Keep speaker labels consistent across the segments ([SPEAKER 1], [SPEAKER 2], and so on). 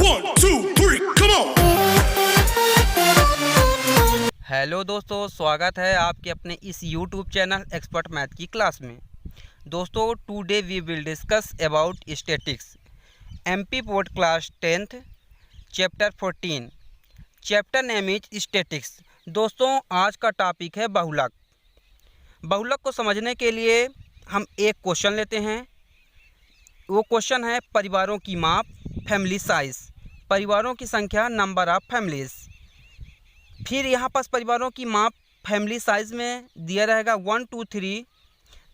[SPEAKER 1] 1, 2, 3, come on!
[SPEAKER 2] Hello दोस्तों, स्वागत है आपके अपने इस YouTube चैनल एक्सपर्ट मैथ की क्लास में। दोस्तों, today we will discuss about statics MP board class 10th chapter 14। Chapter name is statics. दोस्तों, आज का टॉपिक है बहुलक। बहुलक को समझने के लिए हम एक क्वेश्चन लेते हैं। वो क्वेश्चन है परिवारों की माप, फैमिली साइज, परिवारों की संख्या, नंबर ऑफ फैमिलीज। फिर यहाँ पास परिवारों की माप फैमिली साइज में दिया रहेगा 1 to 3,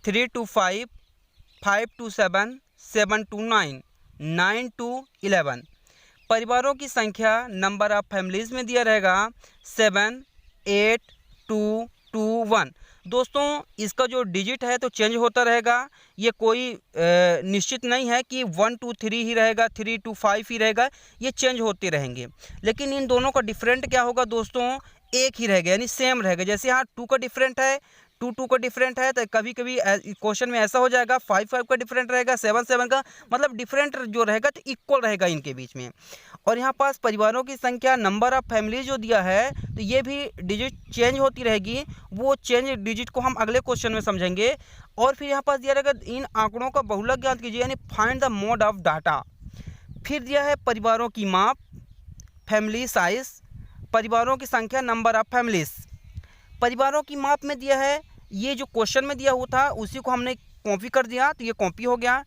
[SPEAKER 2] 3 to 5, 5 to 7, 7 to 9, 9 to 11। परिवारों की संख्या नंबर ऑफ फैमिलीज में दिया रहेगा 7, 8, 2, 2, 1। दोस्तों, इसका जो डिजिट है तो चेंज होता रहेगा। ये कोई निश्चित नहीं है कि 1 to 3 ही रहेगा, 3 to 5 ही रहेगा। ये चेंज होते रहेंगे। लेकिन इन दोनों का डिफरेंट क्या होगा दोस्तों, एक ही रहेगा, यानी सेम रहेगा। जैसे यहाँ 2 का डिफरेंट है, 2 का डिफरेंट है, तो कभी कभी क्वेश्चन में ऐसा हो जाएगा 5 का डिफरेंट रहेगा, 7 का, मतलब डिफरेंट जो रहेगा तो इक्वल रहेगा इनके बीच में। और यहाँ पास परिवारों की संख्या, नंबर ऑफ फैमिली जो दिया है, तो ये भी डिजिट चेंज होती रहेगी। वो चेंज डिजिट को हम अगले क्वेश्चन में समझेंगे। और फिर यहाँ पास दिया रहेगा इन आंकड़ों का बहुलक ज्ञात कीजिए, यानी find the mode of data. फिर दिया है परिवारों की माप, फैमिली साइज, परिवारों की संख्या, नंबर ऑफ फैमिलीज। परिवारों की माप में दिया है, ये जो क्वेश्चन में दिया हुआ था उसी को हमने कॉपी कर दिया, तो ये कॉपी हो गया।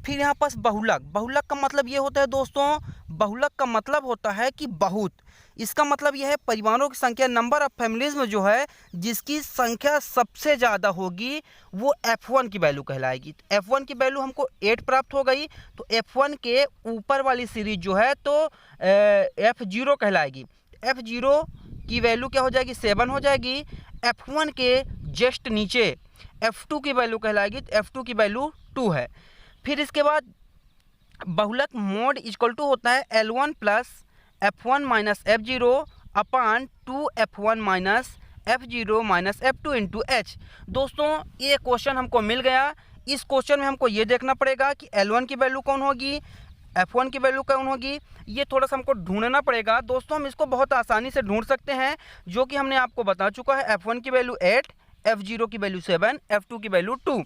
[SPEAKER 2] फिर यहाँ पास बहुलक। बहुलक का मतलब ये होता है दोस्तों, बहुलक का मतलब होता है कि बहुत। इसका मतलब यह है परिवारों की संख्या, नंबर ऑफ फैमिलीज में जो है जिसकी संख्या सबसे ज़्यादा होगी वो F1 की वैल्यू कहलाएगी। F1 की वैल्यू हमको 8 प्राप्त हो गई, तो F1 के ऊपर वाली सीरीज जो है तो F0 कहलाएगी। F0 की वैल्यू क्या हो जाएगी, 7 हो जाएगी। F1 के जस्ट नीचे F2 की वैल्यू कहलाएगी, तो F2 की वैल्यू 2 है। फिर इसके बाद बहुलक मोड इक्वल टू होता है L1 plus F1 minus F0 अपान 2F1 minus F0 minus F2 into H। दोस्तों, ये क्वेश्चन हमको मिल गया। इस क्वेश्चन में हमको ये देखना पड़ेगा कि L1 की वैल्यू कौन होगी, F1 की वैल्यू कौन होगी। ये थोड़ा सा हमको ढूंढना पड़ेगा। दोस्तों, हम इसको बहुत आसानी से ढूंढ सकते हैं, जो कि हमने आपको बता चुका है। F1 की वैल्यू 8, F0 की वैल्यू 7, F2 की वैल्यू 2।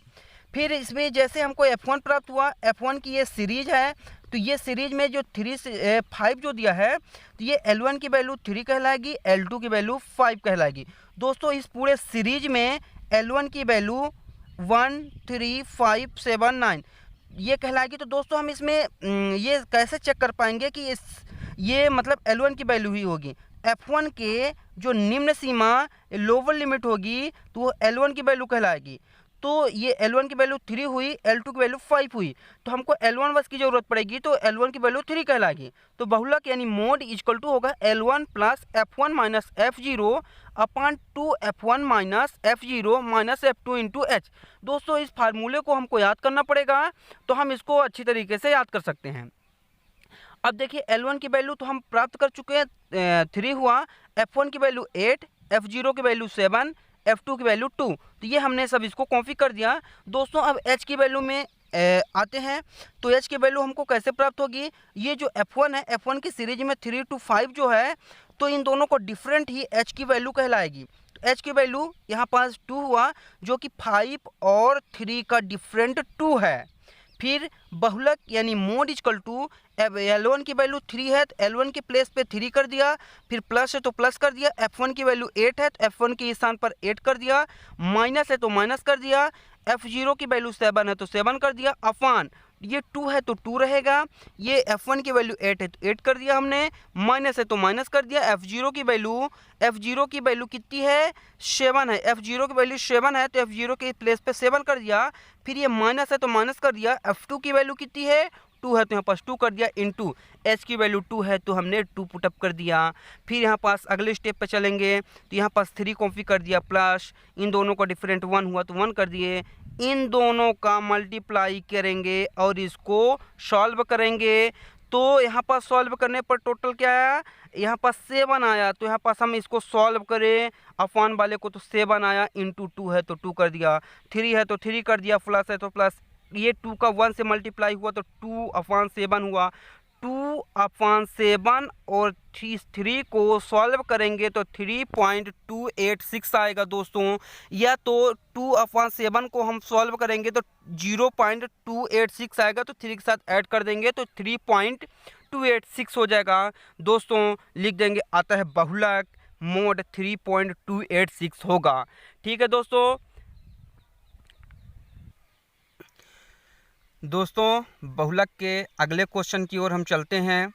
[SPEAKER 2] फिर इसमें जैसे हमको F1 प्राप्त हुआ, F1 की ये सीरीज है, तो ये सीरीज में जो 3 से 5 जो दिया है, तो ये L1 की वैल्यू 3 कहलाएगी, L2 की वैल्यू 5 कहलाएगी। दोस्तों, इस पूरे सीरीज में L1 की वैल्यू 1, 3, 5, 7, 9 ये कहलाएगी। तो दोस्तों, हम इसमें ये कैसे चेक कर पाएंगे कि ये मतलब L1 की वैल्यू ही होगी। F1 के जो निम्न सीमा लोअर लिमिट होगी तो वो L1 की वैल्यू कहलाएगी। तो ये L1 की वैल्यू 3 हुई, L2 की वैल्यू 5 हुई, तो हमको L1 बस की ज़रूरत पड़ेगी, तो L1 की वैल्यू 3 कहलाएगी। तो बहुलक यानी मोड इक्वल टू होगा L1 plus F1 minus F0 अपान 2F1 minus F0 minus F2 into H। दोस्तों, इस फार्मूले को हमको याद करना पड़ेगा, तो हम इसको अच्छी तरीके से याद कर सकते हैं। अब देखिए, L1 की वैल्यू तो हम प्राप्त कर चुके हैं, 3 हुआ, F1 की वैल्यू 8, F0 की वैल्यू 7, F2 की वैल्यू 2। तो ये हमने सब इसको कॉपी कर दिया। दोस्तों, अब H की वैल्यू में आते हैं, तो H की वैल्यू हमको कैसे प्राप्त होगी। ये जो F1 है, F1 की सीरीज में 3 to 5 जो है, तो इन दोनों को डिफरेंट ही H की वैल्यू कहलाएगी। तो H की वैल्यू यहाँ पास 2 हुआ, जो कि 5 और 3 का डिफरेंट 2 है। फिर बहुलक यानी मोड इक्वल टू L1 की वैल्यू 3 है, तो L1 के प्लेस पे 3 कर दिया, फिर प्लस है तो प्लस कर दिया। F1 की वैल्यू 8 है, तो F1 के स्थान पर 8 कर दिया, माइनस है तो माइनस कर दिया। F0 की वैल्यू 7 है तो 7 कर दिया, अपान ये 2 है तो 2 रहेगा। ये F1 की वैल्यू 8 है तो 8 कर दिया हमने, माइनस है तो माइनस कर दिया। F0 की वैल्यू कितनी है, 7 है। F0 की वैल्यू 7 है, तो F0 के प्लेस पे 7 कर दिया। फिर ये माइनस है तो माइनस कर दिया। F2 की वैल्यू कितनी है, 2 है, तो यहाँ पास 2 कर दिया इंटू H की वैल्यू 2 है, तो हमने 2 पुटअप कर दिया। फिर यहाँ पास अगले स्टेप पे चलेंगे, तो यहाँ पास 3 कॉपी कर दिया, प्लस इन दोनों का डिफरेंट 1 हुआ तो 1 कर दिए। इन दोनों का मल्टीप्लाई करेंगे और इसको सॉल्व करेंगे, तो यहाँ पास सॉल्व करने पर टोटल क्या आया, यहाँ पास 7 आया। तो यहाँ पास हम इसको सॉल्व करें, अपान वाले को, तो 7 आया, इंटू 2 है तो 2 कर दिया, 3 है तो 3 कर दिया, प्लस है तो प्लस। ये 2 का 1 से मल्टीप्लाई हुआ तो 2/7 हुआ, 2/7 और 3 को सॉल्व करेंगे तो 3.286 आएगा दोस्तों। या तो 2/7 को हम सॉल्व करेंगे तो 0.286 आएगा, तो 3 के साथ ऐड कर देंगे तो 3.286 हो जाएगा दोस्तों। लिख देंगे अतः बहुलक मोड 3.286 होगा। ठीक है दोस्तों बहुलक के अगले क्वेश्चन की ओर हम चलते हैं।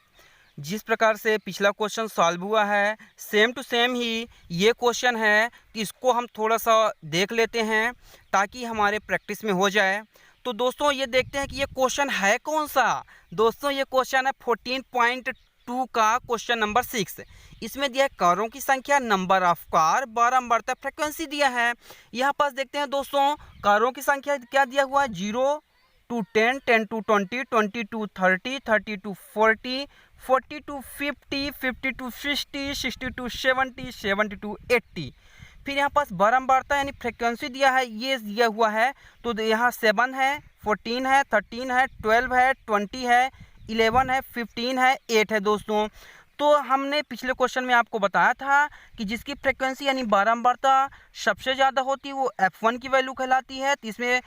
[SPEAKER 2] जिस प्रकार से पिछला क्वेश्चन सॉल्व हुआ है सेम टू सेम ही ये क्वेश्चन है, कि इसको हम थोड़ा सा देख लेते हैं ताकि हमारे प्रैक्टिस में हो जाए। तो दोस्तों ये देखते हैं कि ये क्वेश्चन है कौन सा। दोस्तों ये क्वेश्चन है 14.2 का क्वेश्चन नंबर 6। इसमें दिया है कारों की संख्या, नंबर ऑफ कार, बारंबार फ्रिक्वेंसी दिया है। यहाँ पास देखते हैं दोस्तों कारों की संख्या क्या दिया हुआ है, 0 to 10, 10 to 20, 20 to 30, 30 to 40, 40 to 50, 50 to 60, 60 to 70, 70 to 80। फिर यहाँ पास बारंबारता यानी फ्रिक्वेंसी दिया है, ये दिया हुआ है। तो यहाँ 7 है, 14 है, 13 है, 12 है, 20 है, 11 है, 15 है, 8 है दोस्तों। तो हमने पिछले क्वेश्चन में आपको बताया था कि जिसकी फ्रिक्वेंसी यानी बारंबारता सबसे ज़्यादा होती है वो F1 की वैल्यू कहलाती है। तो इसमें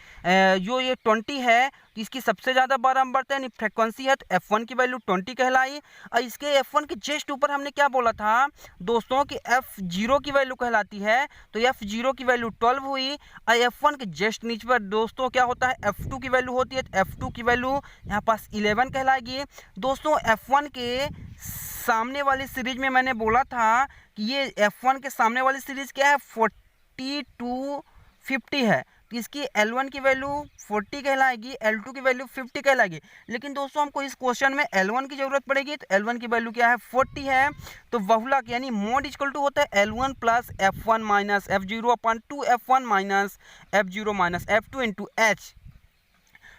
[SPEAKER 2] जो ये 20 है तो इसकी सबसे ज़्यादा बारंबारता यानी फ्रिक्वेंसी है, तो F1 की वैल्यू 20 कहलाई। और इसके F1 के जस्ट ऊपर हमने क्या बोला था दोस्तों कि F0 की वैल्यू कहलाती है, तो F0 की वैल्यू 12 हुई। और F1 के जस्ट नीचे पर दोस्तों क्या होता है, F2 की वैल्यू होती है, तो F2 की वैल्यू यहाँ पास 11 कहलाएगी दोस्तों। F1 के सामने वाली सीरीज में मैंने बोला था कि ये F1 के सामने वाली सीरीज क्या है, 40 to 50 है, तो इसकी L1 की वैल्यू 40 कहलाएगी, L2 की वैल्यू 50 कहलाएगी। लेकिन दोस्तों हमको इस क्वेश्चन में L1 की जरूरत पड़ेगी, तो L1 की वैल्यू क्या है, 40 है। तो बहुलक यानी मोड इक्वल टू होता है L1 plus F1 minus F0 upon 2F1 minus F0 minus F2 into H।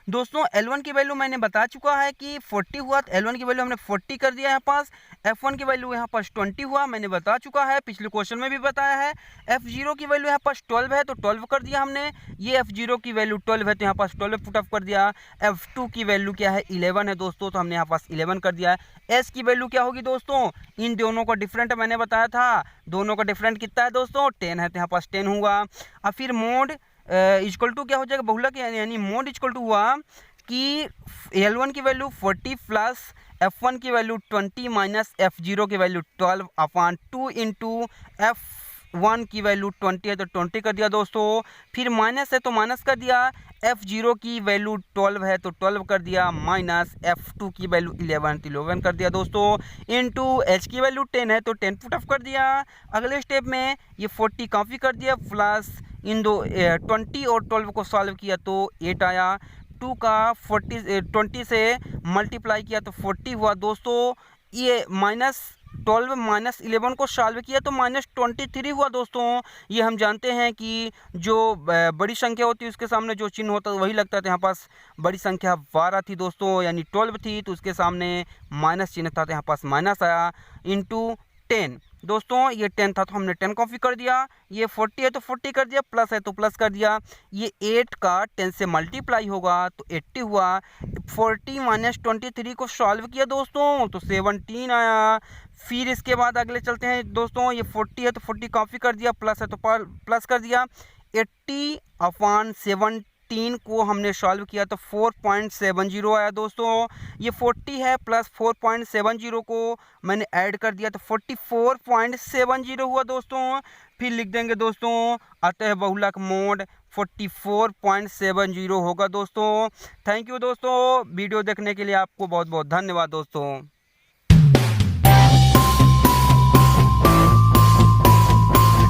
[SPEAKER 2] दोस्तों L1 की वैल्यू मैंने बता चुका है कि 40 हुआ, तो L1 की वैल्यू हमने 40 कर दिया यहाँ पास। F1 की वैल्यू यहाँ पास 20 हुआ, मैंने बता चुका है, पिछले क्वेश्चन में भी बताया है। F0 की वैल्यू यहाँ पास 12 है, तो 12 कर दिया हमने। ये F0 की वैल्यू 12 है, तो यहाँ पास 12 पुट अप कर दिया। F2 की वैल्यू क्या है, 11 है दोस्तों, तो हमने यहाँ पास 11 कर दिया है। S की वैल्यू क्या होगी दोस्तों, इन दोनों का डिफरेंट मैंने बताया था, दोनों का डिफरेंट कितना है दोस्तों, 10 है, तो यहाँ पास 10 हुआ। अब फिर मोड इक्वल टू क्या हो जाएगा, बहुलक यानी मोड इक्वल टू हुआ कि L1 की वैल्यू 40 प्लस F1 की वैल्यू 20 माइनस F0 की वैल्यू 12 अपॉन 2 इंटू F1 की वैल्यू 20 है, तो 20 कर दिया दोस्तों। फिर माइनस है तो माइनस कर दिया, F0 की वैल्यू 12 है तो 12 कर दिया, माइनस F2 की वैल्यू 11 तो 11 कर दिया दोस्तों। इंटू H की वैल्यू 10 है तो 10 पुट अप कर दिया। अगले स्टेप में ये 40 कॉपी कर दिया, प्लस इन दो 20 और 12 को सॉल्व किया तो 8 आया। 2 का 20 से मल्टीप्लाई किया तो 40 हुआ दोस्तों। ये माइनस 12 माइनस 11 को सॉल्व किया तो माइनस 23 हुआ दोस्तों। ये हम जानते हैं कि जो बड़ी संख्या होती है उसके सामने जो चिन्ह होता है वही लगता है, तो यहाँ पास बड़ी संख्या 12 थी दोस्तों, यानी 12 थी, तो उसके सामने माइनस चिन्ह था, तो यहाँ पास माइनस आया। इंटू 10 दोस्तों, ये 10 था तो हमने 10 कॉपी कर दिया। ये 40 है तो 40 कर दिया, प्लस है तो प्लस कर दिया। ये 8 का 10 से मल्टीप्लाई होगा तो 80 हुआ। 40 माइनस 23 को सॉल्व किया दोस्तों तो 17 आया। फिर इसके बाद अगले चलते हैं दोस्तों, ये 40 है तो 40 कॉपी कर दिया, प्लस है तो प्लस कर दिया। 80 अपॉन 17 को हमने सॉल्व किया तो 4.70 आया दोस्तों। ये 40 है प्लस 4.70 को मैंने ऐड कर दिया तो 44.70 हुआ दोस्तों। फिर लिख देंगे दोस्तों अतः बहुलक मोड 44.70 होगा दोस्तों। थैंक यू दोस्तों, वीडियो देखने के लिए आपको बहुत बहुत धन्यवाद दोस्तों।